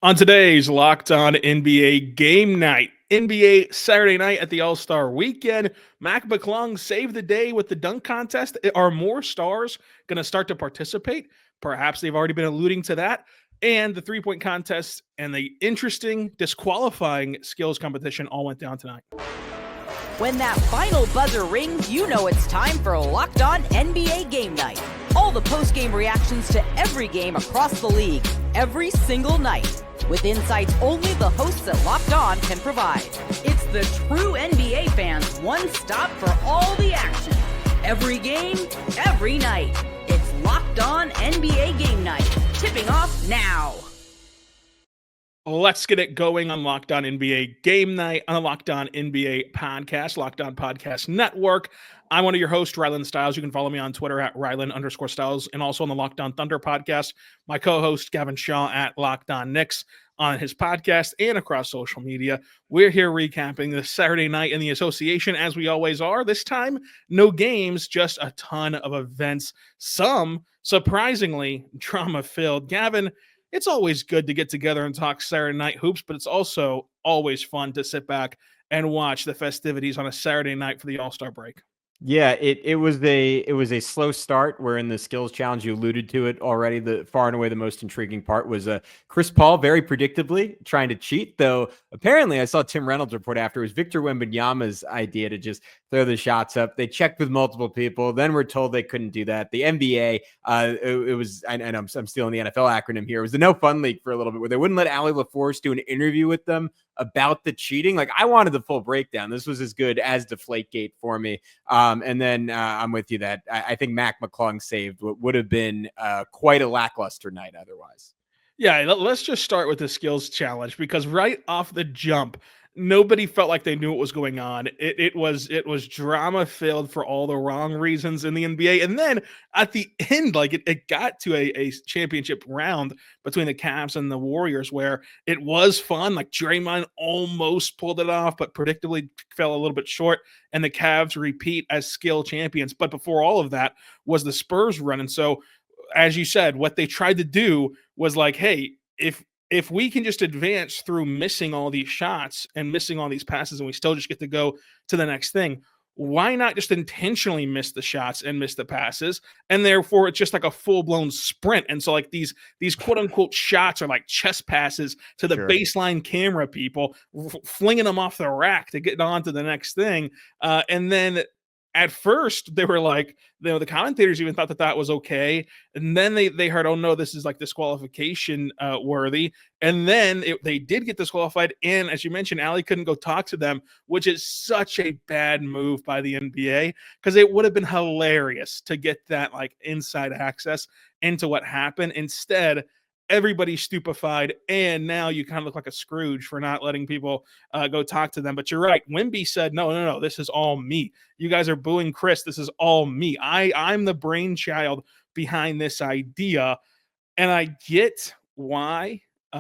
On today's Locked On NBA Game Night, NBA Saturday night at the All-Star Weekend, McClung saved the day with the dunk contest. Are more stars going to start to participate? Perhaps they've already been alluding to that. And the three-point contest and the interesting disqualifying skills competition all went down tonight. When that final buzzer rings, you know it's time for Locked On NBA Game Night. All the post-game reactions to every game across the league, every single night, with insights only the hosts at Locked On can provide. It's the true NBA fans' one stop for all the action. Every game, every night. It's Locked On NBA Game Night. Tipping off now. Let's get it going on Locked On NBA Game Night on the Locked On NBA podcast, Locked On Podcast Network. I'm one of your hosts, Rylan Stiles. You can follow me on Twitter at Rylan_Stiles and also on the Locked On Thunder podcast. My co-host, Gavin Schall at Locked On Knicks on his podcast and across social media. We're here recapping the Saturday night in the association as we always are. This time, no games, just a ton of events. Some, surprisingly, drama-filled. Gavin, it's always good to get together and talk Saturday night hoops, but it's also always fun to sit back and watch the festivities on a Saturday night for the All-Star break. Yeah, it was a slow start. Where in the skills challenge, you alluded to it already. The far and away the most intriguing part was Chris Paul very predictably trying to cheat. Though apparently, I saw Tim Reynolds report after it was Victor Wembanyama's idea to just throw the shots up. They checked with multiple people. Then we're told they couldn't do that. The NBA, it was, and I'm stealing the NFL acronym here. It was the No Fun League for a little bit, where they wouldn't let Allie LaForce do an interview with them about the cheating. Like, I wanted the full breakdown. This was as good as Deflategate for me. And then I'm with you that I think McClung saved what would have been quite a lackluster night otherwise. Yeah, let's just start with the skills challenge, because right off the jump, nobody felt like they knew what was going on. It was drama filled for all the wrong reasons in the NBA. And then at the end, like it got to a championship round between the Cavs and the Warriors where it was fun. Like Draymond almost pulled it off, but predictably fell a little bit short. And the Cavs repeat as skill champions. But before all of that was the Spurs run. And so, as you said, what they tried to do was like, hey, if we can just advance through missing all these shots and missing all these passes and we still just get to go to the next thing, why not just intentionally miss the shots and miss the passes? And therefore it's just like a full-blown sprint. And so like these quote unquote shots are like chest passes to the baseline camera people, flinging them off the rack to get on to the next thing. And then at first they were like, the commentators even thought that was okay. And then they heard, oh no, this is like disqualification worthy. And then they did get disqualified. And as you mentioned, Allie couldn't go talk to them, which is such a bad move by the NBA, because it would have been hilarious to get that like inside access into what happened. Instead, everybody's stupefied, and now you kind of look like a Scrooge for not letting people go talk to them. But you're right. Wemby said, no, this is all me. You guys are booing Chris. This is all me. I'm the brainchild behind this idea. And I get why, the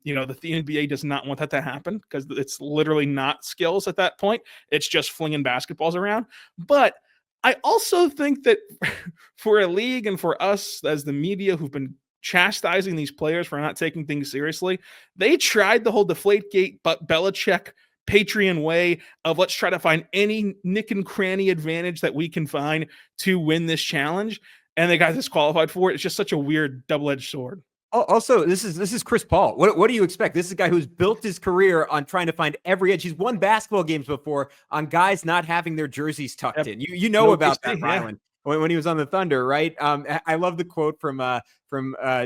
NBA does not want that to happen, because it's literally not skills at that point. It's just flinging basketballs around. But I also think that for a league and for us as the media who've been chastising these players for not taking things seriously, they tried the whole Deflategate but Belichick Patreon way of let's try to find any nick and cranny advantage that we can find to win this challenge, and they got disqualified for it. It's just such a weird double-edged sword. Also, this is Chris Paul. What do you expect? This is a guy who's built his career on trying to find every edge. He's won basketball games before on guys not having their jerseys tucked in. You know about that, Rylan. When he was on the Thunder, right? I love the quote from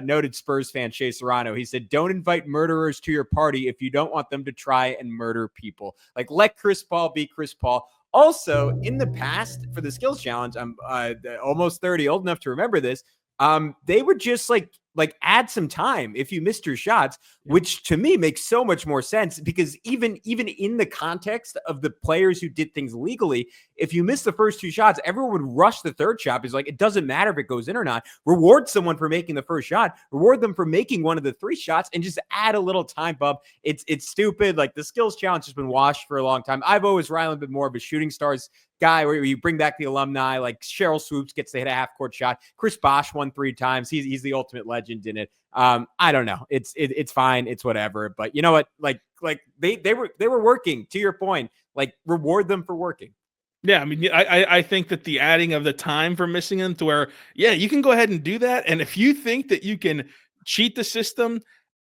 noted Spurs fan Shea Serrano. He said, "Don't invite murderers to your party if you don't want them to try and murder people." Like, let Chris Paul be Chris Paul. Also, in the past, for the skills challenge, I'm almost 30, old enough to remember this. They would just like add some time if you missed your shots, which to me makes so much more sense, because even in the context of the players who did things legally, if you miss the first two shots, everyone would rush the third shot. It's like, it doesn't matter if it goes in or not. Reward someone for making the first shot, reward them for making one of the three shots, and just add a little time bump. It's stupid. Like, the skills challenge has been washed for a long time. I've always, Rylan, been more of a shooting stars guy where you bring back the alumni, like Cheryl Swoops gets to hit a half court shot. Chris Bosh won 3 times. He's the ultimate legend in it. I don't know. It's fine. It's whatever. But you know what? Like they were working, to your point. Like, reward them for working. Yeah, I mean, I think that the adding of the time for missing them to where, yeah, you can go ahead and do that. And if you think that you can cheat the system,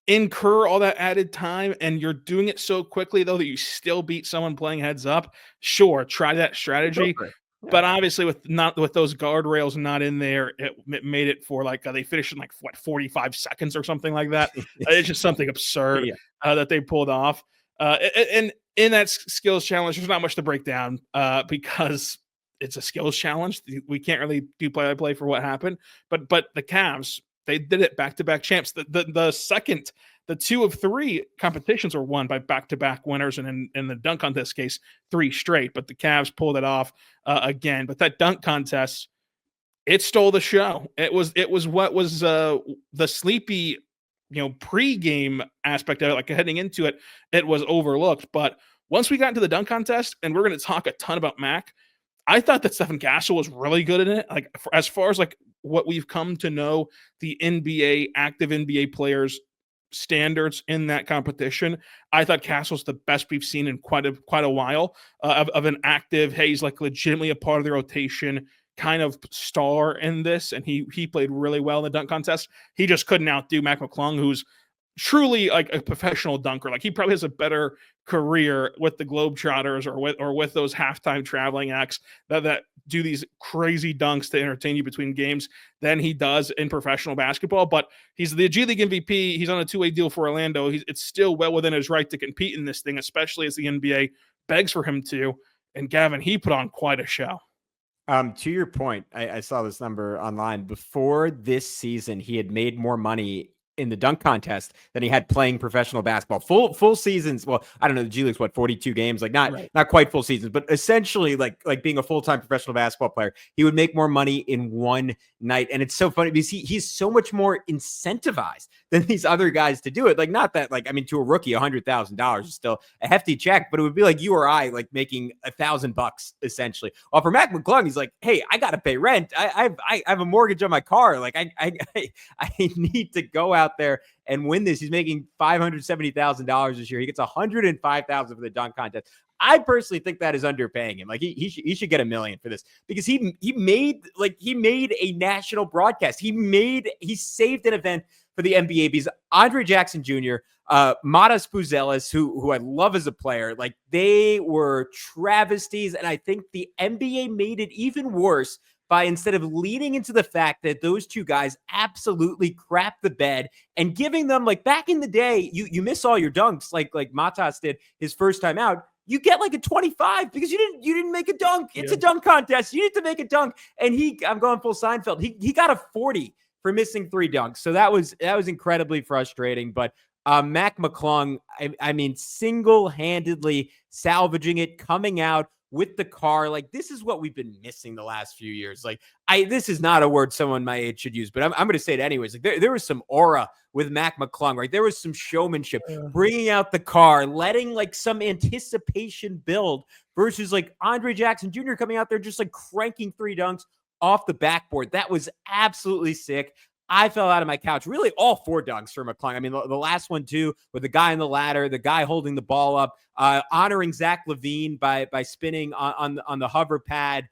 incur all that added time, and you're doing it so quickly though that you still beat someone playing heads up, sure, try that strategy. Yeah. But obviously, with those guardrails not in there, it made it for like they finished in like 45 seconds or something like that. It's just something absurd that they pulled off. And in that skills challenge, there's not much to break down because it's a skills challenge. We can't really do play-by-play for what happened. But the Cavs, they did it back-to-back champs. The 2 of 3 competitions were won by back-to-back winners, and in the dunk contest case, 3 straight. But the Cavs pulled it off again. But that dunk contest, it stole the show. It was what was the sleepy, pre-game aspect of it, like heading into it, it was overlooked. But once we got into the dunk contest, and we're going to talk a ton about Mac, I thought that Stephen Castle was really good in it. Like, as far as like what we've come to know, the active NBA players standards in that competition, I thought Castle's the best we've seen in quite a while of an active. Hey, he's like legitimately a part of the rotation kind of star in this, and he played really well in the dunk contest. He just couldn't outdo Mac McClung, who's truly like a professional dunker. Like, he probably has a better career with the Globetrotters or with those halftime traveling acts that do these crazy dunks to entertain you between games than he does in professional basketball. But he's the G League MVP. He's on a 2-way deal for Orlando. It's still well within his right to compete in this thing, especially as the NBA begs for him to. And Gavin, he put on quite a show. To your point, I saw this number online. Before this season, he had made more money in the dunk contest than he had playing professional basketball. Full seasons. Well, I don't know. The G League's 42 games, like not quite full seasons, but essentially like being a full-time professional basketball player, he would make more money in one night. And it's so funny because he's so much more incentivized than these other guys to do it. Like, not that, like, I mean, to a rookie, $100,000 is still a hefty check, but it would be like you or I, like, making $1,000 essentially. Well, for Mac McClung, he's like, hey, I got to pay rent. I have a mortgage on my car. Like, I need to go out there and win this. He's making $570,000 this year. He gets $105,000 for the dunk contest. I personally think that is underpaying him. Like, he should get $1 million for this, because he made a national broadcast. He saved an event for the NBA, because Andre Jackson Jr., Matas Buzelis, who I love as a player, like, they were travesties. And I think the NBA made it even worse by, instead of leading into the fact that those two guys absolutely crap the bed and giving them, like, back in the day, you miss all your dunks like Matas did his first time out, you get like a 25 because you didn't make a dunk. It's a dunk contest. You need to make a dunk. And I'm going full Seinfeld. He got a 40 for missing 3 dunks. So that was incredibly frustrating. But Mac McClung, I mean, single-handedly salvaging it, coming out with the car. Like, this is what we've been missing the last few years. Like, this is not a word someone my age should use, but I'm going to say it anyways. Like, there was some aura with Mac McClung, right? There was some showmanship, bringing out the car, letting like some anticipation build, versus like Andre Jackson Jr. coming out there just like cranking 3 dunks off the backboard. That was absolutely sick. I fell out of my couch. Really, all 4 dunks for McClung. I mean, the last one too, with the guy on the ladder, the guy holding the ball up, honoring Zach LaVine by spinning on the hover pad.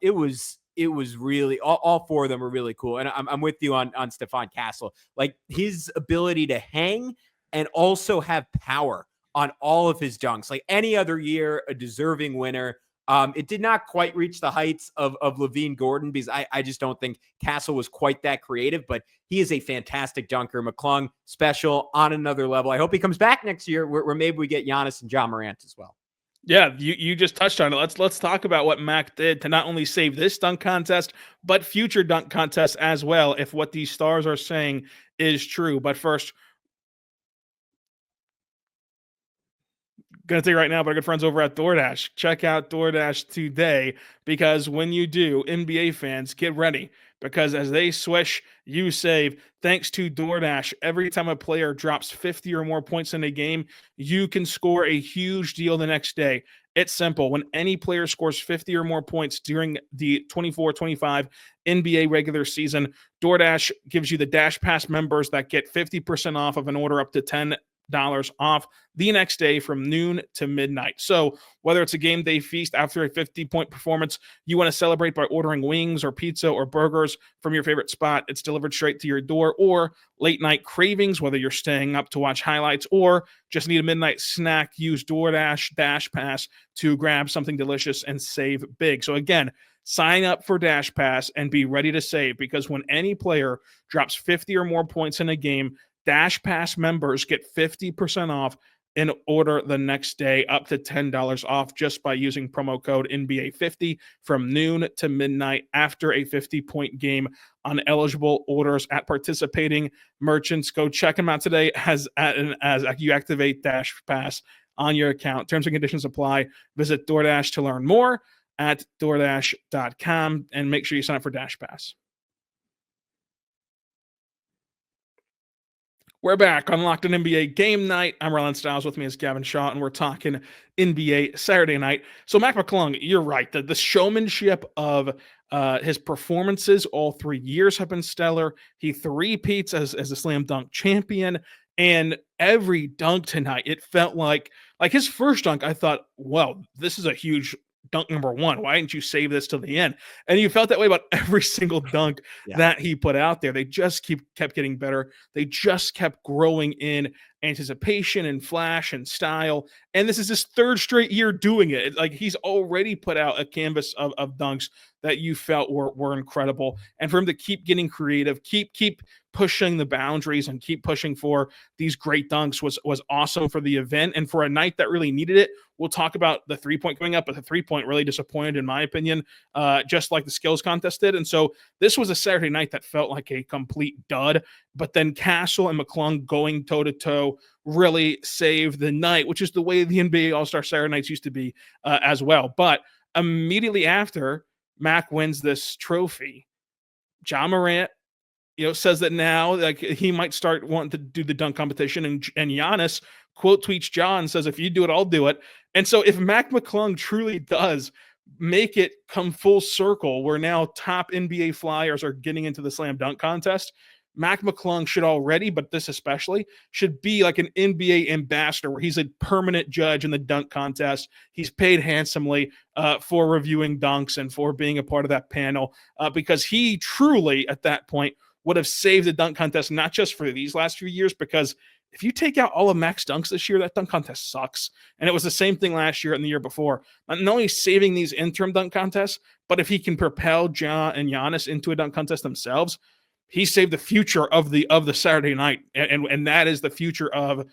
It was really, all 4 of them were really cool. And I'm with you on Stefan Castle. Like, his ability to hang and also have power on all of his dunks. Like, any other year, a deserving winner. It did not quite reach the heights of Levine Gordon, because I just don't think Castle was quite that creative, but he is a fantastic dunker. McClung, special, on another level. I hope he comes back next year where maybe we get Giannis and John Morant as well. Yeah, you just touched on it. Let's talk about what Mac did to not only save this dunk contest, but future dunk contests as well, if what these stars are saying is true. But first, going to tell you right now, but our good friends over at DoorDash. Check out DoorDash today, because when you do, NBA fans, get ready, because as they swish, you save. Thanks to DoorDash, every time a player drops 50 or more points in a game, you can score a huge deal the next day. It's simple. When any player scores 50 or more points during the 24-25 NBA regular season, DoorDash gives you the Dash Pass members that get 50% off of an order up to $10 off the next day from noon to midnight. So whether it's a game day feast after a 50-point performance, you want to celebrate by ordering wings or pizza or burgers from your favorite spot, it's delivered straight to your door. Or late night cravings, whether you're staying up to watch highlights or just need a midnight snack, use DoorDash Dash Pass to grab something delicious and save big. So again, sign up for Dash Pass and be ready to save, because when any player drops 50 or more points in a game, Dash Pass members get 50% off in order the next day, up to $10 off just by using promo code NBA50 from noon to midnight after a 50-point game on eligible orders at participating merchants. Go check them out today as you activate Dash Pass on your account. Terms and conditions apply. Visit DoorDash to learn more at DoorDash.com and make sure you sign up for Dash Pass. We're back on Locked On NBA Game Night. I'm Rylan Stiles. With me is Gavin Schall, and we're talking NBA Saturday night. So, Mac McClung, you're right. The showmanship of his performances all 3 years have been stellar. He three-peats as a slam dunk champion, and every dunk tonight, it felt like his first dunk, I thought, well, this is a huge dunk number one. Why didn't you save this till the end? And you felt that way about every single dunk that he put out there. They just kept getting better. They just kept growing in anticipation and flash and style. And this is his third straight year doing it. Like, he's already put out a canvas of dunks that you felt were incredible. And for him to keep getting creative, keep pushing the boundaries and keep pushing for these great dunks was awesome for the event. And for a night that really needed it, we'll talk about the 3-point coming up, but the 3-point really disappointed, in my opinion, just like the skills contest did. And so this was a Saturday night that felt like a complete dud. But then Castle and McClung going toe-to-toe really saved the night, which is the way the NBA All-Star Saturday nights used to be as well. But immediately after Mac wins this trophy, Ja Morant, says that now like he might start wanting to do the dunk competition, and Giannis quote tweets Ja and says, "If you do it, I'll do it." And so if Mac McClung truly does make it come full circle, where now top NBA flyers are getting into the slam dunk contest, Mac McClung should already, but this especially, should be like an NBA ambassador, where he's a permanent judge in the dunk contest. He's paid handsomely for reviewing dunks and for being a part of that panel, because he truly, at that point, would have saved the dunk contest, not just for these last few years, because if you take out all of Mac's dunks this year, that dunk contest sucks. And it was the same thing last year and the year before. Not only saving these interim dunk contests, but if he can propel Ja and Giannis into a dunk contest themselves, he saved the future of the Saturday night. And that is the future of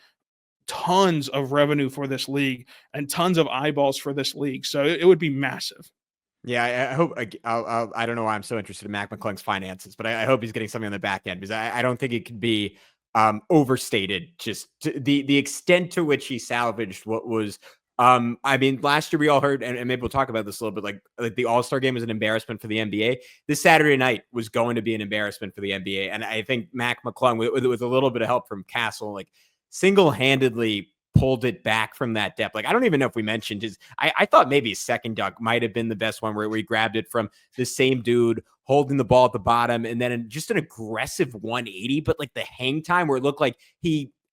tons of revenue for this league and tons of eyeballs for this league. So it would be massive. Yeah, I hope. I don't know why I'm so interested in Mac McClung's finances, but I hope he's getting something on the back end, because I don't think it could be overstated. Just the extent to which he salvaged what was. I mean, last year we all heard, and maybe we'll talk about this a little bit, like the All-Star game was an embarrassment for the NBA. This Saturday night was going to be an embarrassment for the NBA, and I think Mac McClung, with a little bit of help from Castle, like single-handedly pulled it back from that depth. Like, I don't even know if we mentioned his, I thought maybe his second dunk might have been the best one, where he grabbed it from the same dude holding the ball at the bottom, and then just an aggressive 180, but like the hang time where it looked like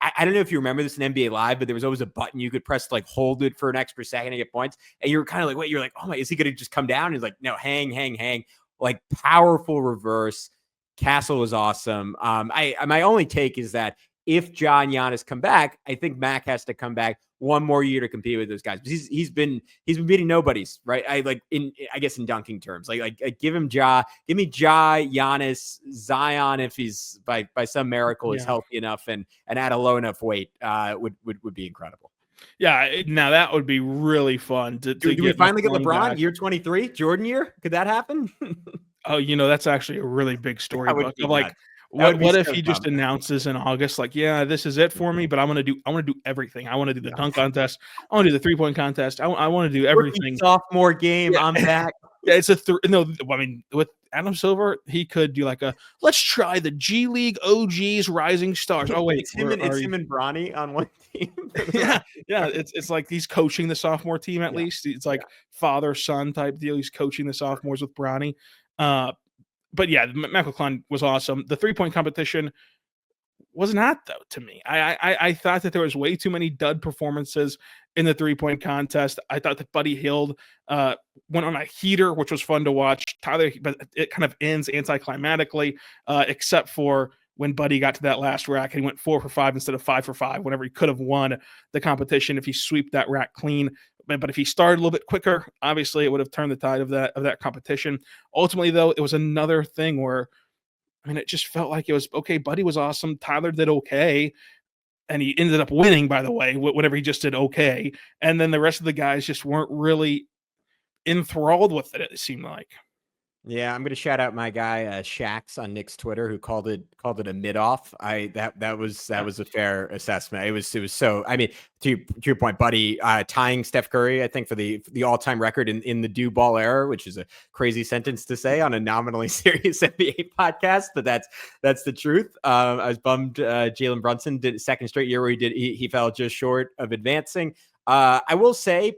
I don't know if you remember this in NBA Live, but there was always a button you could press to like hold it for an extra second to get points. And you were kind of like, wait, you're like, oh my, is he going to just come down? And he's like, no, hang. Like, powerful reverse. Castle was awesome. My only take is that if Ja and Giannis come back, I think Mac has to come back one more year to compete with those guys. He's been beating nobodies, right? I guess in dunking terms, like give me Ja, Giannis, Zion, if he's by some miracle is healthy enough and at a low enough weight, would be incredible. Yeah, now that would be really fun. Do we finally get LeBron back? Year 23, Jordan year? Could that happen? Oh, that's actually a really big story. Like, what if he just announces in August, like, yeah, this is it for me, but I want to do everything. I want to do the dunk contest. I want to do the 3-point contest. I want to do everything. Sophomore game, I'm back. Yeah, it's with Adam Silver, he could do like let's try the G League OGs Rising Stars. Oh wait, it's him and Bronny on one team. yeah. It's like he's coaching the sophomore team at least. It's like father son type deal. He's coaching the sophomores with Bronny. But yeah, McClung was awesome. The 3-point competition was not, though, to me. I thought that there was way too many dud performances in the 3-point contest. I thought that Buddy Hield went on a heater, which was fun to watch. Tyler, but it kind of ends anticlimactically, except for when Buddy got to that last rack and he went 4 for 5 instead of 5 for 5, whenever he could have won the competition if he swept that rack clean. But if he started a little bit quicker, obviously it would have turned the tide of that competition. Ultimately, though, it was another thing where, I mean, it just felt like it was okay. Buddy was awesome. Tyler did okay. And he ended up winning, by the way, whatever he just did okay. And then the rest of the guys just weren't really enthralled with it seemed like. Yeah, I'm gonna shout out my guy Shax on Nick's Twitter, who called it a mid-off. That was a fair assessment. It was so. I mean, to your point, Buddy, tying Steph Curry, I think, for the all-time record in the do ball era, which is a crazy sentence to say on a nominally serious NBA podcast, but that's the truth. I was bummed Jalen Brunson did a second straight year where he fell just short of advancing. I will say,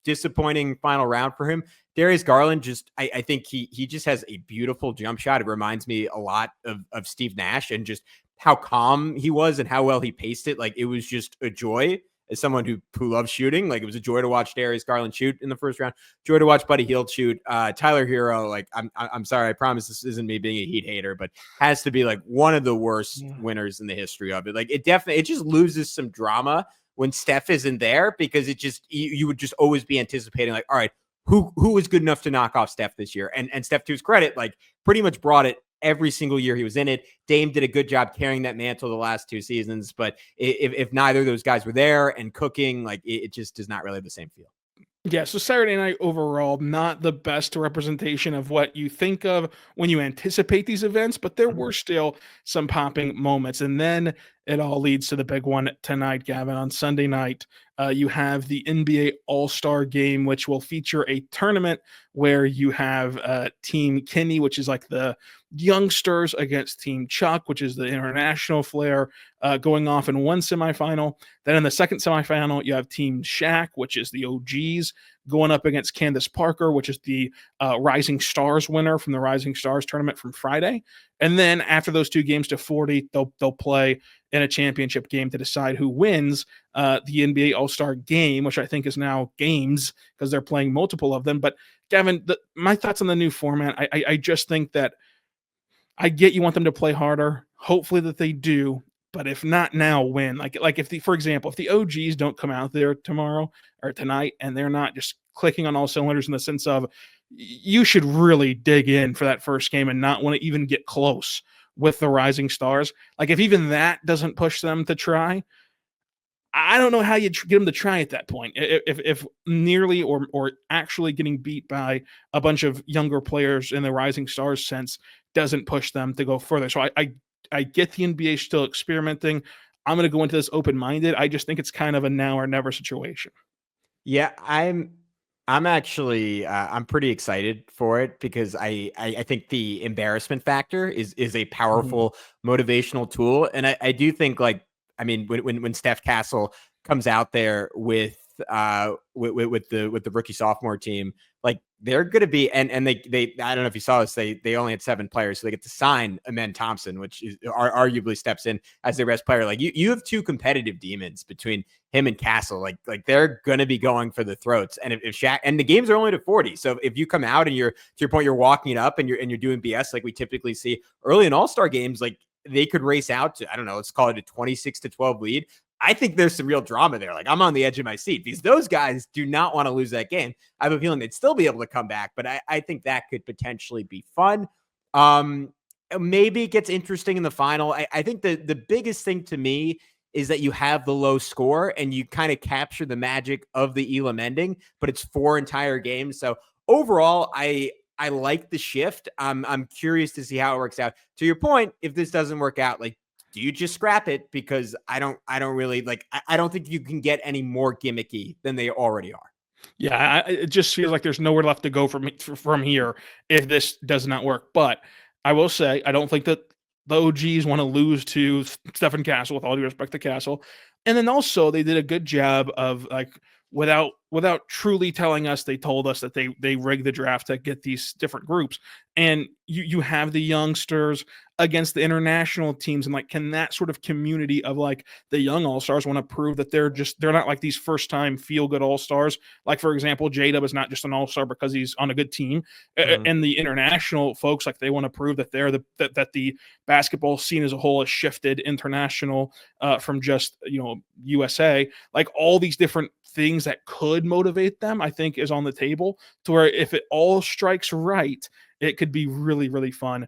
disappointing final round for him. Darius Garland, I think he just has a beautiful jump shot. It reminds me a lot of Steve Nash and just how calm he was and how well he paced it. Like, it was just a joy as someone who loves shooting. Like, it was a joy to watch Darius Garland shoot in the first round. Joy to watch Buddy Hield shoot. Tyler Hero, like, I'm sorry, I promise this isn't me being a Heat hater, but has to be like one of the worst winners in the history of it. Like, it just loses some drama when Steph isn't there, because it just, you would just always be anticipating, like, all right, who was good enough to knock off Steph this year? And Steph, to his credit, like, pretty much brought it every single year he was in it. Dame did a good job carrying that mantle the last 2 seasons, but if neither of those guys were there and cooking, like, it just does not really have the same feel. Yeah, so Saturday night overall, not the best representation of what you think of when you anticipate these events, but there were still some popping moments. And then it all leads to the big one tonight, Gavin. On Sunday night, you have the NBA All-Star Game, which will feature a tournament where you have Team Kenny, which is like the youngsters, against Team Chuck, which is the international flair, going off in one semifinal. Then in the second semifinal, you have Team Shaq, which is the OGs, going up against Candace Parker, which is the Rising Stars winner from the Rising Stars tournament from Friday. And then after those 2 games to 40, they'll play in a championship game to decide who wins the NBA All-Star Game, which I think is now games because they're playing multiple of them. But Gavin, my thoughts on the new format, I just think that I get you want them to play harder. Hopefully that they do. But if not now, when? Like if for example, if the OGs don't come out there tomorrow or tonight and they're not just clicking on all cylinders in the sense of, you should really dig in for that first game and not want to even get close with the Rising Stars. Like, if even that doesn't push them to try, I don't know how you get them to try at that point. If nearly or actually getting beat by a bunch of younger players in the Rising Stars sense doesn't push them to go further. So I get the NBA still experimenting. I'm going to go into this open-minded. I just think it's kind of a now or never situation. Yeah, I'm actually I'm pretty excited for it, because I think the embarrassment factor is a powerful motivational tool. And I do think, like, I mean, when Steph Castle comes out there with the rookie sophomore team, like, they're going to be, and they I don't know if you saw this, they only had 7 players, so they get to sign Amen Thompson, which is arguably steps in as their best player. Like, you have 2 competitive demons between him and Castle. Like they're going to be going for the throats. And if Shaq, and the games are only to 40, so if you come out and you're, to your point, you're walking it up and you're doing BS like we typically see early in All-Star games, like, they could race out to, I don't know, let's call it a 26-12 lead. I think there's some real drama there. Like, I'm on the edge of my seat because those guys do not want to lose that game. I have a feeling they'd still be able to come back, but I think that could potentially be fun. Maybe it gets interesting in the final. I think the biggest thing to me is that you have the low score and you kind of capture the magic of the Elam ending, but it's 4 entire games. So overall, I like the shift. I'm curious to see how it works out. To your point, if this doesn't work out, like, do you just scrap it? Because I don't really, like, I don't think you can get any more gimmicky than they already are. Yeah, it just feels like there's nowhere left to go from here if this does not work. But I will say, I don't think that the OGs want to lose to Stephen Castle, with all due respect to Castle. And then also they did a good job of like without truly telling us, they told us that they rigged the draft to get these different groups. And you have the youngsters against the international teams, and like, can that sort of community of like the young all-stars want to prove that they're not like these first time feel good all-stars. Like, for example, J-Dub is not just an all-star because he's on a good team. And the international folks, like, they want to prove that that the basketball scene as a whole has shifted international, from just, USA. Like, all these different things that could motivate them, I think, is on the table, to where if it all strikes right, it could be really, really fun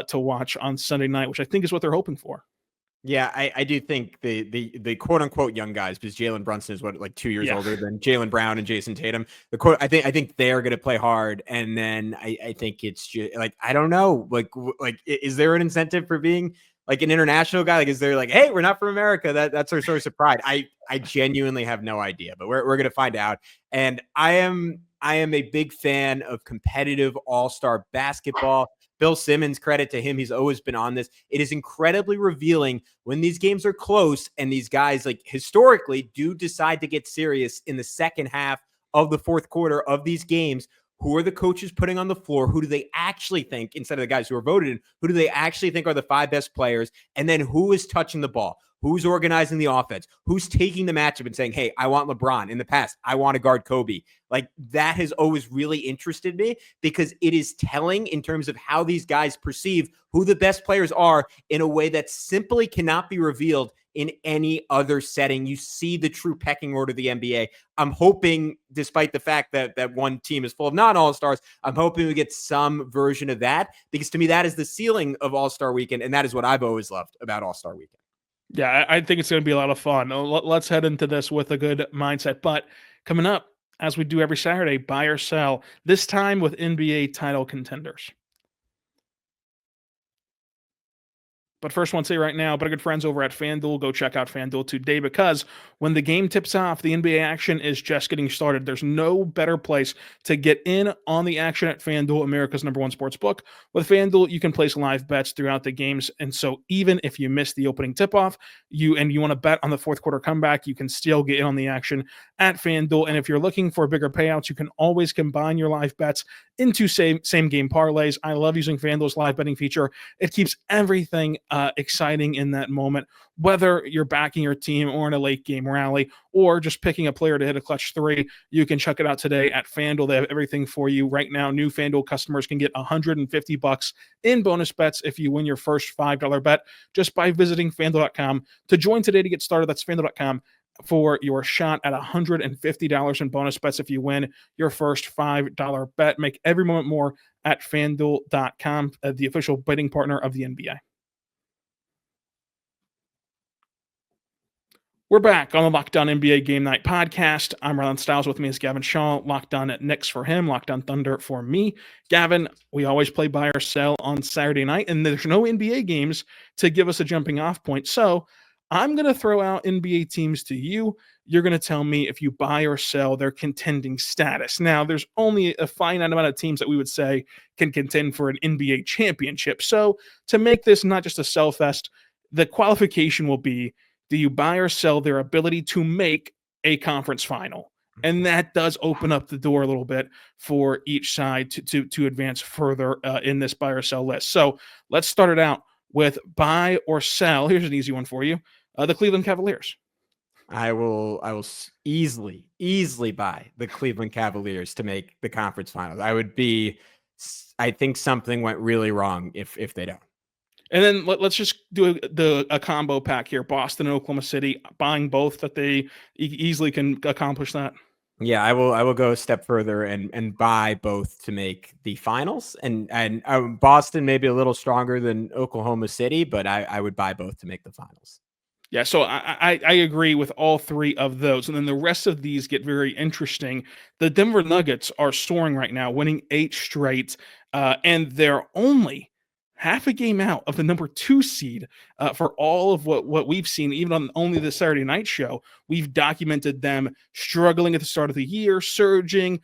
to watch on Sunday night, which I think is what they're hoping for. Yeah, I do think the quote unquote young guys, because Jalen Brunson is like 2 years older than Jaylen Brown and Jason Tatum. I think they're going to play hard, and then I think it's just like, I don't know, like is there an incentive for being like an international guy? Like, is there like, hey, we're not from America? That's our source of pride. I genuinely have no idea, but we're going to find out. And I am a big fan of competitive all-star basketball. Bill Simmons, credit to him, he's always been on this. It is incredibly revealing when these games are close and these guys, like, historically do decide to get serious in the second half of the fourth quarter of these games. Who are the coaches putting on the floor? Who do they actually think, instead of the guys who are voted in, who do they actually think are the 5 best players? And then who is touching the ball? Who's organizing the offense? Who's taking the matchup and saying, hey, I want LeBron. In the past, I want to guard Kobe. Like, that has always really interested me, because it is telling in terms of how these guys perceive who the best players are in a way that simply cannot be revealed in any other setting. You see the true pecking order of the NBA. I'm hoping, despite the fact that one team is full of non-all-stars, I'm hoping we get some version of that, because to me, that is the ceiling of All-Star Weekend, and that is what I've always loved about All-Star Weekend. Yeah, I think it's going to be a lot of fun. Let's head into this with a good mindset. But coming up, as we do every Saturday, buy or sell, this time with NBA title contenders. But first, I want to say right now, but our good friends over at FanDuel, go check out FanDuel today, because when the game tips off, the NBA action is just getting started. There's no better place to get in on the action at FanDuel, America's #1 sports book. With FanDuel, you can place live bets throughout the games, and so even if you miss the opening tip-off, you want to bet on the fourth quarter comeback, you can still get in on the action at FanDuel. And if you're looking for bigger payouts, you can always combine your live bets into same game parlays. I love using FanDuel's live betting feature. It keeps everything exciting in that moment, whether you're backing your team or in a late game rally, or just picking a player to hit a clutch 3. You can check it out today at FanDuel. They have everything for you right now. New FanDuel customers can get $150 in bonus bets if you win your first $5 bet just by visiting FanDuel.com. To join today to get started, that's FanDuel.com for your shot at $150 in bonus bets if you win your first $5 bet. Make every moment more at FanDuel.com, the official betting partner of the NBA. We're back on the Locked On NBA Game Night podcast. I'm Rylan Stiles. With me is Gavin Schall. Locked On Knicks for him. Locked On Thunder for me. Gavin, we always play buy or sell on Saturday night, and there's no NBA games to give us a jumping off point. So I'm going to throw out NBA teams to you. You're going to tell me if you buy or sell their contending status. Now, there's only a finite amount of teams that we would say can contend for an NBA championship. So to make this not just a sell fest, the qualification will be, do you buy or sell their ability to make a conference final? And that does open up the door a little bit for each side to advance further in this buy or sell list. So let's start it out with buy or sell. Here's an easy one for you. The Cleveland Cavaliers. I will easily buy the Cleveland Cavaliers to make the conference finals. I think something went really wrong if they don't. And then let's just do a combo pack here. Boston and Oklahoma City, buying both, that they easily can accomplish that. Yeah, I will go a step further and buy both to make the finals. And Boston may be a little stronger than Oklahoma City, but I would buy both to make the finals. Yeah, so I agree with all three of those. And then the rest of these get very interesting. The Denver Nuggets are soaring right now, winning 8 straight, and they're only half a game out of the number 2 seed for all of what we've seen, even on only the Saturday night show. We've documented them struggling at the start of the year, surging,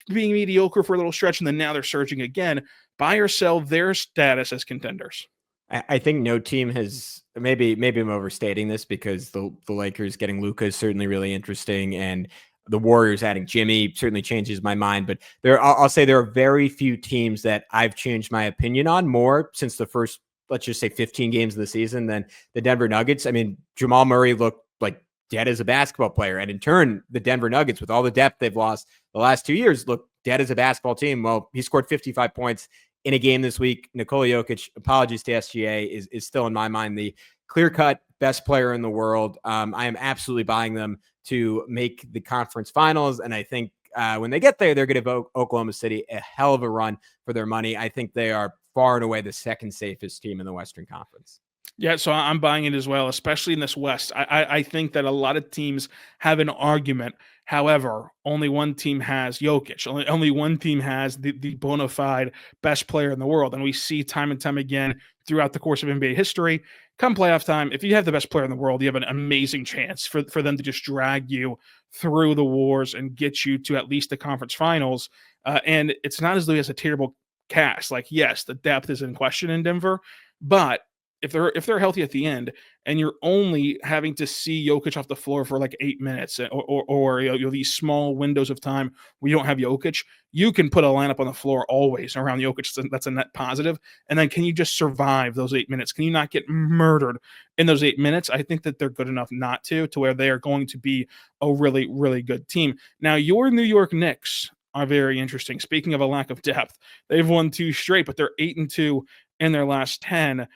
being mediocre for a little stretch, and then now they're surging again. Buy or sell their status as contenders? I think no team has, maybe I'm overstating this because the Lakers getting Luka is certainly really interesting, and the Warriors adding Jimmy certainly changes my mind. But I'll say there are very few teams that I've changed my opinion on more since the first, let's just say 15 games of the season than the Denver Nuggets. I mean, Jamal Murray looked like dead as a basketball player. And in turn, the Denver Nuggets, with all the depth they've lost the last 2 years, look dead as a basketball team. Well, he scored 55 points in a game this week. Nikola Jokic, apologies to SGA, is still in my mind the clear-cut best player in the world. I am absolutely buying them to make the conference finals, and I think when they get there, they're going to give Oklahoma City a hell of a run for their money. I think they are far and away the second safest team in the Western Conference. Yeah, so I'm buying it as well, especially in this West. I think that a lot of teams have an argument. However, only one team has Jokic. Only one team has the bona fide best player in the world. And we see time and time again throughout the course of NBA history, come playoff time, if you have the best player in the world, you have an amazing chance for them to just drag you through the wars and get you to at least the conference finals. And it's not as though he has a terrible cast. Like, yes, the depth is in question in Denver, but if they're healthy at the end, and you're only having to see Jokic off the floor for like 8 minutes, or these small windows of time where you don't have Jokic, you can put a lineup on the floor always around Jokic. That's a net positive. And then can you just survive those 8 minutes? Can you not get murdered in those 8 minutes? I think that they're good enough not to where they are going to be a really, really good team. Now, your New York Knicks are very interesting. Speaking of a lack of depth, they've won 2 straight, but they're 8-2 in their last 10.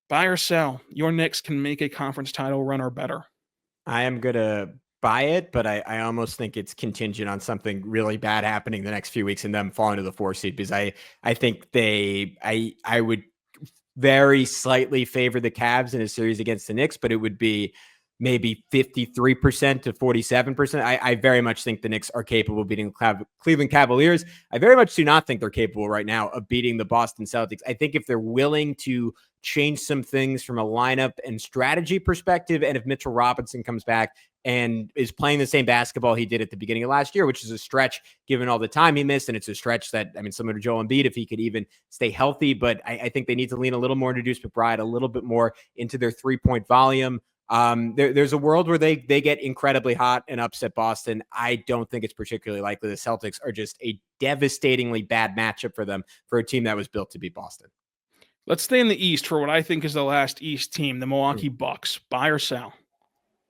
Buy or sell, your Knicks can make a conference title run or better? I am going to buy it, but I almost think it's contingent on something really bad happening the next few weeks and them falling to the 4 seed, because I think I would very slightly favor the Cavs in a series against the Knicks, but it would be maybe 53% to 47%. I very much think the Knicks are capable of beating Cleveland Cavaliers. I very much do not think they're capable right now of beating the Boston Celtics. I think if they're willing to change some things from a lineup and strategy perspective, and if Mitchell Robinson comes back and is playing the same basketball he did at the beginning of last year, which is a stretch given all the time he missed, and it's a stretch that, I mean, similar to Joel Embiid, if he could even stay healthy, but I think they need to lean a little more into Deuce McBride, a little bit more into their 3-point volume. There's a world where they get incredibly hot and upset Boston. I don't think it's particularly likely. The Celtics are just a devastatingly bad matchup for them, for a team that was built to beat Boston. Let's stay in the East for what I think is the last East team, the Milwaukee Bucks. Buy or sell?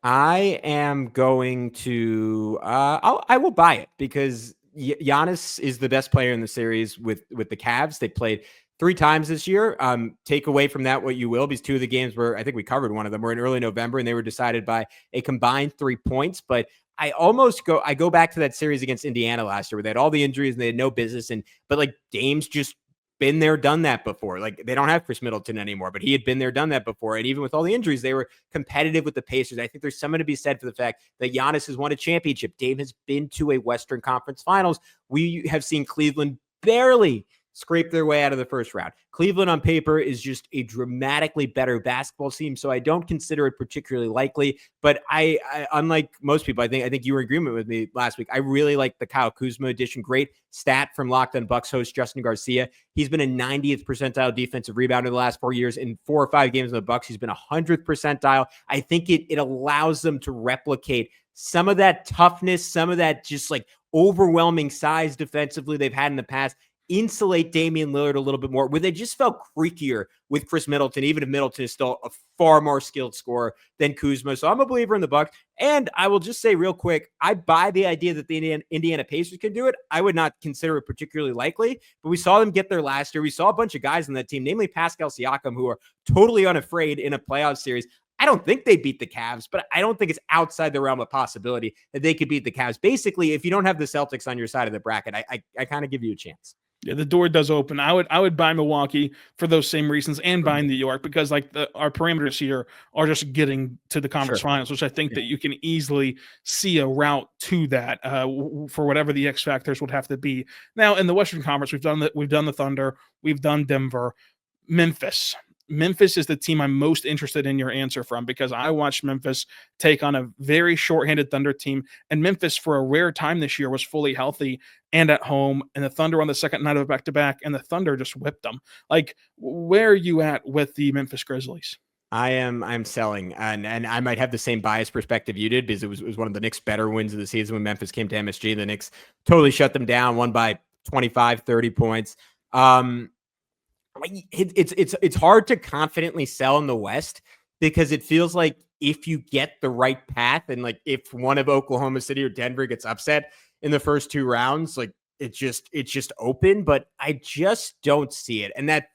I am going to I will buy it, because Giannis is the best player in the series with the Cavs. They played 3 times this year. Take away from that what you will, because 2 of the games were, I think we covered one of them, were in early November, and they were decided by a combined 3 points. But I go back to that series against Indiana last year where they had all the injuries and they had no business. But like, Dame's just been there, done that before. Like, they don't have Chris Middleton anymore, but he had been there, done that before. And even with all the injuries, they were competitive with the Pacers. I think there's something to be said for the fact that Giannis has won a championship. Dame has been to a Western Conference Finals. We have seen Cleveland barely scrape their way out of the first round. Cleveland on paper is just a dramatically better basketball team, so I don't consider it particularly likely. But I unlike most people, I think you were in agreement with me last week. I really like the Kyle Kuzma addition. Great stat from Locked On Bucks host Justin Garcia. He's been a 90th percentile defensive rebounder the last 4 years. In 4 or 5 games in the Bucks, he's been 100th percentile. I think it allows them to replicate some of that toughness, some of that just like overwhelming size defensively they've had in the past, insulate Damian Lillard a little bit more, where they just felt creakier with Chris Middleton, even if Middleton is still a far more skilled scorer than Kuzma. So I'm a believer in the Bucks. And I will just say real quick, I buy the idea that the Indiana Pacers can do it. I would not consider it particularly likely, but we saw them get there last year. We saw a bunch of guys on that team, namely Pascal Siakam, who are totally unafraid in a playoff series. I don't think they beat the Cavs, but I don't think it's outside the realm of possibility that they could beat the Cavs. Basically, if you don't have the Celtics on your side of the bracket, I kind of give you a chance. Yeah, the door does open. I would buy Milwaukee for those same reasons, and buy New York, because like our parameters here are just getting to the conference finals, which I think that you can easily see a route to that for whatever the X factors would have to be. Now in the Western Conference, we've done the Thunder, we've done Denver. Memphis. Memphis is the team I'm most interested in your answer from, because I watched Memphis take on a very shorthanded Thunder team, and Memphis for a rare time this year was fully healthy and at home, and the Thunder on the second night of a back-to-back, and the Thunder just whipped them. Like, where are you at with the Memphis Grizzlies? I'm selling, and I might have the same biased perspective you did, because it was one of the Knicks' better wins of the season when Memphis came to MSG. The Knicks totally shut them down, won by 25, 30 points. It's hard to confidently sell in the West, because it feels like if you get the right path, and like if one of Oklahoma City or Denver gets upset in the first 2 rounds, like it's just open, but I just don't see it. And that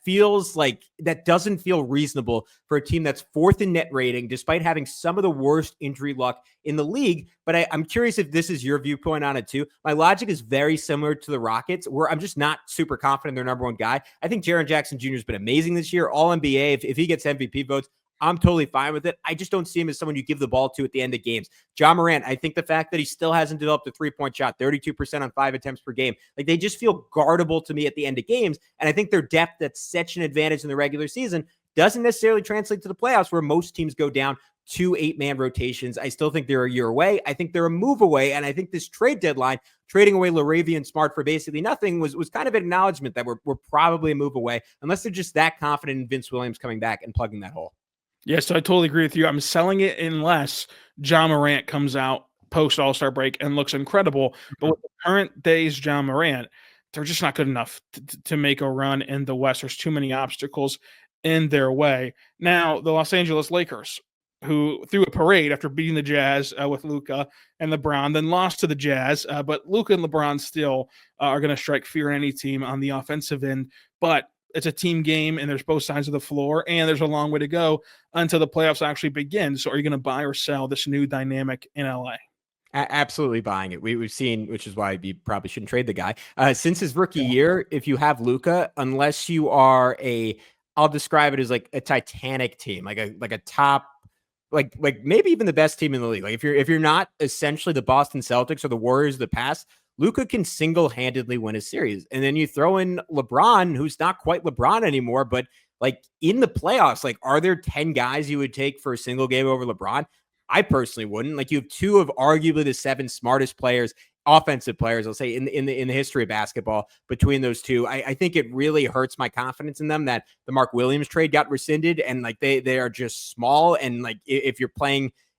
doesn't feel reasonable for a team that's 4th in net rating, despite having some of the worst injury luck in the league. But I'm curious if this is your viewpoint on it too. My logic is very similar to the Rockets, where I'm just not super confident in their number 1 guy. I think Jaren Jackson Jr. has been amazing this year, all NBA. If he gets MVP votes, I'm totally fine with it. I just don't see him as someone you give the ball to at the end of games. John Morant, I think the fact that he still hasn't developed a 3-point shot, 32% on 5 attempts per game, like they just feel guardable to me at the end of games. And I think their depth, that's such an advantage in the regular season, doesn't necessarily translate to the playoffs, where most teams go down 2 8-man rotations. I still think they're a year away. I think they're a move away. And I think this trade deadline, trading away LaRavia Smart for basically nothing, was kind of an acknowledgement that we're probably a move away, unless they're just that confident in Vince Williams coming back and plugging that hole. Yeah, so I totally agree with you. I'm selling it unless John Morant comes out post All-Star break and looks incredible. But with the current day's John Morant, they're just not good enough to make a run in the West. There's too many obstacles in their way. Now, the Los Angeles Lakers, who threw a parade after beating the Jazz with Luka and LeBron, then lost to the Jazz. But Luka and LeBron still are going to strike fear in any team on the offensive end. But it's a team game, and there's both sides of the floor, and there's a long way to go until the playoffs actually begin. So are you going to buy or sell this new dynamic in LA? Absolutely buying it. We've seen, which is why you probably shouldn't trade the guy. Since his rookie year, if you have Luka, unless you are I'll describe it as like a Titanic team, like a top, like maybe even the best team in the league. Like if you're not essentially the Boston Celtics or the Warriors of the past, Luka can single-handedly win a series. And then you throw in LeBron, who's not quite LeBron anymore, but like in the playoffs, like are there 10 guys you would take for a single game over LeBron? I personally wouldn't. Like you have 2 of arguably the 7 smartest players, offensive players, I'll say, in the history of basketball between those 2. I think it really hurts my confidence in them that the Mark Williams trade got rescinded, and like they are just small. And like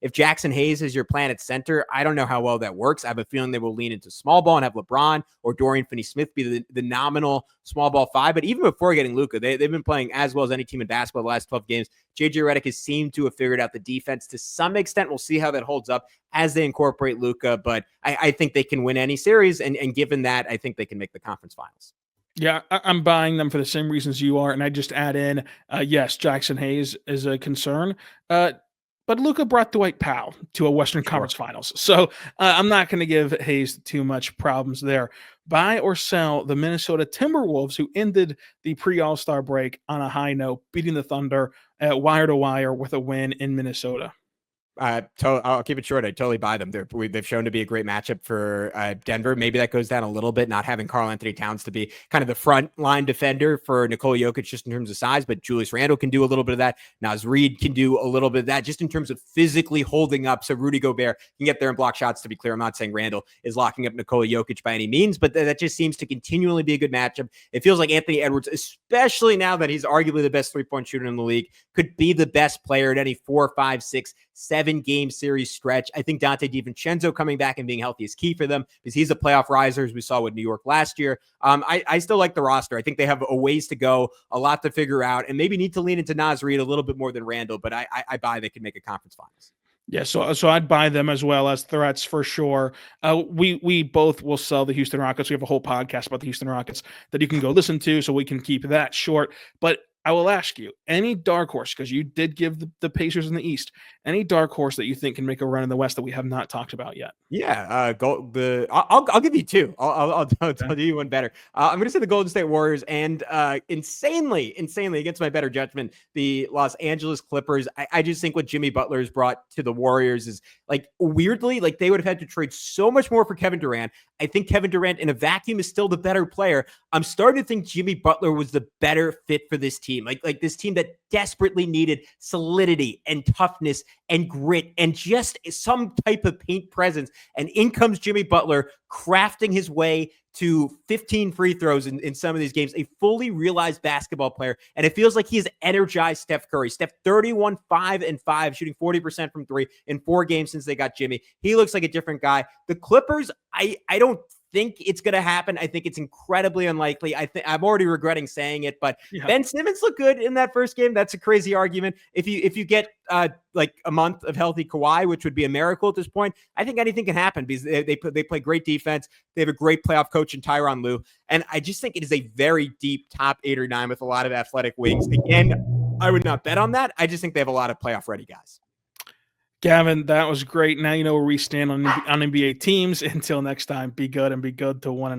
if Jackson Hayes is your plan at center, I don't know how well that works. I have a feeling they will lean into small ball and have LeBron or Dorian Finney-Smith be the nominal small ball 5. But even before getting Luka, they've been playing as well as any team in basketball the last 12 games. JJ Redick has seemed to have figured out the defense to some extent. We'll see how that holds up as they incorporate Luka. But I think they can win any series. And given that, I think they can make the conference finals. Yeah, I'm buying them for the same reasons you are. And I just add in, yes, Jackson Hayes is a concern. But Luka brought Dwight Powell to a Western Conference Finals. So I'm not going to give Hayes too much problems there. Buy or sell the Minnesota Timberwolves, who ended the pre-All-Star break on a high note, beating the Thunder at wire to wire with a win in Minnesota. I'll keep it short. I totally buy them. They've shown to be a great matchup for Denver. Maybe that goes down a little bit, not having Karl Anthony Towns to be kind of the front line defender for Nikola Jokic just in terms of size, but Julius Randle can do a little bit of that. Naz Reid can do a little bit of that just in terms of physically holding up. So Rudy Gobert can get there and block shots. To be clear, I'm not saying Randle is locking up Nikola Jokic by any means, but that just seems to continually be a good matchup. It feels like Anthony Edwards, especially now that he's arguably the best 3-point shooter in the league, could be the best player at any 4, 5, 6, 7-game series stretch. I think Dante DiVincenzo coming back and being healthy is key for them because he's a playoff riser, as we saw with New York last year. I still like the roster. I think they have a ways to go, a lot to figure out, and maybe need to lean into Naz Reid a little bit more than Randall, but I buy they can make a conference finals. Yeah, so I'd buy them as well as threats for sure. We both will sell the Houston Rockets. We have a whole podcast about the Houston Rockets that you can go listen to, so we can keep that short. But I will ask you, any dark horse, because you did give the Pacers in the East, any dark horse that you think can make a run in the West that we have not talked about yet? Yeah, I'll give you 2. I'll tell you one better. I'm going to say the Golden State Warriors and insanely against my better judgment, the Los Angeles Clippers. I just think what Jimmy Butler has brought to the Warriors is like weirdly, like they would have had to trade so much more for Kevin Durant. I think Kevin Durant in a vacuum is still the better player. I'm starting to think Jimmy Butler was the better fit for this team team, like this team that desperately needed solidity and toughness and grit and just some type of paint presence. And in comes Jimmy Butler crafting his way to 15 free throws in some of these games, a fully realized basketball player. And it feels like he has energized Steph Curry. Steph 31, 5 and 5, shooting 40% from three in 4 games since they got Jimmy. He looks like a different guy. The Clippers, I don't think it's going to happen. I think it's incredibly unlikely. I'm already regretting saying it, but Ben Simmons looked good in that first game. That's a crazy argument. If you get like a month of healthy Kawhi, which would be a miracle at this point, I think anything can happen because they play great defense. They have a great playoff coach in Tyronn Lue. And I just think it is a very deep top 8 or 9 with a lot of athletic wings. Again, I would not bet on that. I just think they have a lot of playoff ready guys. Gavin, that was great. Now you know where we stand on NBA teams. Until next time, be good and be good to one another.